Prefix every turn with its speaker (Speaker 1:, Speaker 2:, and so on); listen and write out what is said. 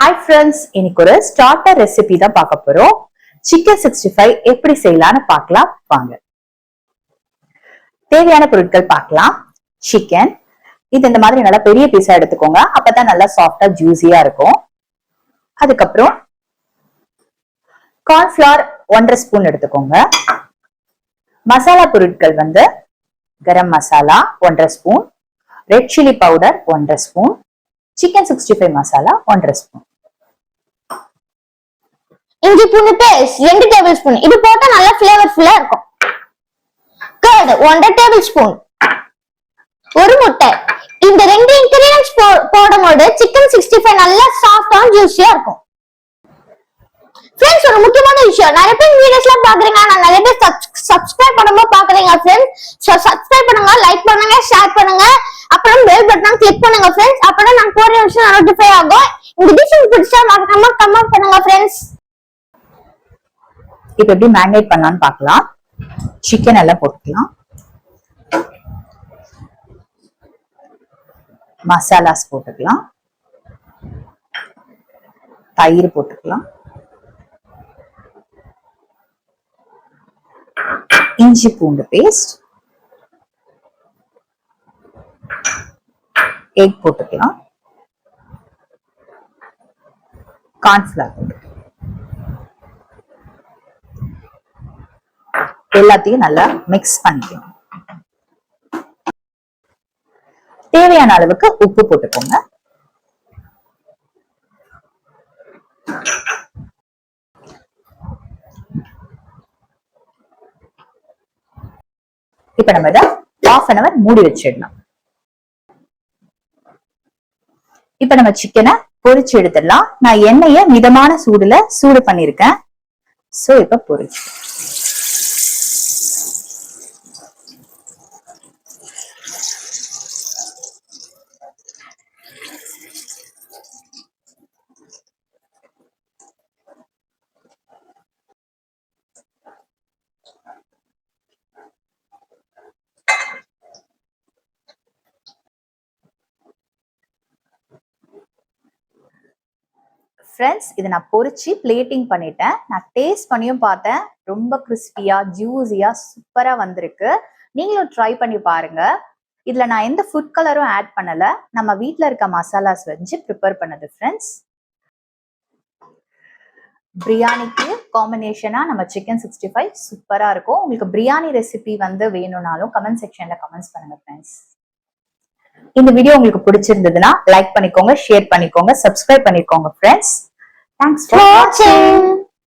Speaker 1: Hi friends, இன்னைக்கு ஒரு starter recipe தான் பார்க்க போறோம். சிக்கன் 65 எப்படி செய்யலாம்னு பார்க்கலாம் வாங்க. தேவையான பொருட்கள் பார்க்கலாம். சிக்கன், இது இந்த மாதிரி நல்லா பெரிய பீஸா எடுத்துக்கோங்க, அப்பதான் நல்லா சாஃப்டா ஜூசியா இருக்கும். அதுக்கப்புறம் கார்ன்ஃபிளவர் 1.5 ஸ்பூன் எடுத்துக்கோங்க. மசாலா பொருட்கள் garam masala 1.5 spoon, red chilli powder 1.5 spoon, chicken 65 masala 1.5 spoon,
Speaker 2: இஞ்சி பூண்டு பேஸ்ட் 2 டேபிள் ஸ்பூன். இது போட்டா நல்லா ஃபிளேவர்ஃபுல்லா இருக்கும். கர்ட் 1.5 டேபிள் ஸ்பூன், ஒரு முட்டை. இந்த ரெண்டு இன்கிரிடியன்ட்ஸ் போடும்போது சிக்கன் 65 நல்லா சாஃப்டா ஜூசியா இருக்கும். ஃப்ரெண்ட்ஸ், ஒரு முக்கியமான விஷயம், நிறைய பேர் வீடியோஸ்லாம் பாக்குறீங்க, நான் நிறைய பேர் சப்ஸ்கிரைப் பண்ணும்போது பாக்குறீங்க ஃப்ரெண்ட்ஸ். சோ சப்ஸ்கிரைப் பண்ணுங்க, லைக் பண்ணுங்க, ஷேர் பண்ணுங்க, அப்புறம் பெல் பட்டனை கிளிக் பண்ணுங்க ஃப்ரெண்ட்ஸ். அப்பதான் நான் போடுற விஷயம் நோட்டிஃபை ஆகும். இந்த டிஷ் உங்களுக்கு பிடிச்சா மறக்காம கமெண்ட் பண்ணுங்க ஃப்ரெண்ட்ஸ்.
Speaker 1: இப்போ எப்படி மேரினேட் பண்ணலாம்னு பார்க்கலாம். சிக்கன் எல்லாம் போட்டுக்கலாம், மசாலாஸ் போட்டுக்கலாம், தயிர் போட்டுக்கலாம், இஞ்சி பூண்டு பேஸ்ட், எக் போட்டுக்கலாம், கார்ன்ஃபிளவர் போட்டுக்கலாம். எல்லாத்தையும் நல்லா மிக்ஸ் பண்ணிக்கணும். தேவையான அளவுக்கு உப்பு போட்டுக்கோங்க. இப்ப நம்ம இதை 1/2 hour மூடி வச்சிடலாம். இப்ப நம்ம சிக்கனை பொரிச்சு எடுத்துடலாம். நான் எண்ணெயை மிதமான சூடு பண்ணிருக்கேன். சோ இப்ப பொரிச்சு ஃப்ரெண்ட்ஸ், இதை நான் பொரிச்சு பிளேட்டிங் பண்ணிட்டேன். நான் டேஸ்ட் பண்ணியும் பார்த்தேன், ரொம்ப கிறிஸ்பியா ஜூசியா சூப்பரா வந்திருக்கு. நீங்களும் ட்ரை பண்ணி பாருங்க. இதுல நான் எந்த ஃபுட் கலரும் ஆட் பண்ணல, நம்ம வீட்ல இருக்க மசாலாஸ் வச்சு ப்ரிப்பேர் பண்ணது ஃப்ரெண்ட்ஸ். பிரியாணிக்கு காம்பினேஷனா நம்ம சிக்கன் 65 சூப்பரா இருக்கும். உங்களுக்கு பிரியாணி ரெசிபி வேணும்னாலும் கமெண்ட் செக்ஷன்ல கமெண்ட்ஸ் பண்ணுங்க ஃப்ரெண்ட்ஸ். இந்த வீடியோ உங்களுக்கு பிடிச்சிருந்ததுன்னா லைக் பண்ணிக்கோங்க, ஷேர் பண்ணிக்கோங்க, சப்ஸ்கிரைப் பண்ணிக்கோங்க ஃப்ரெண்ட்ஸ். Thanks for watching.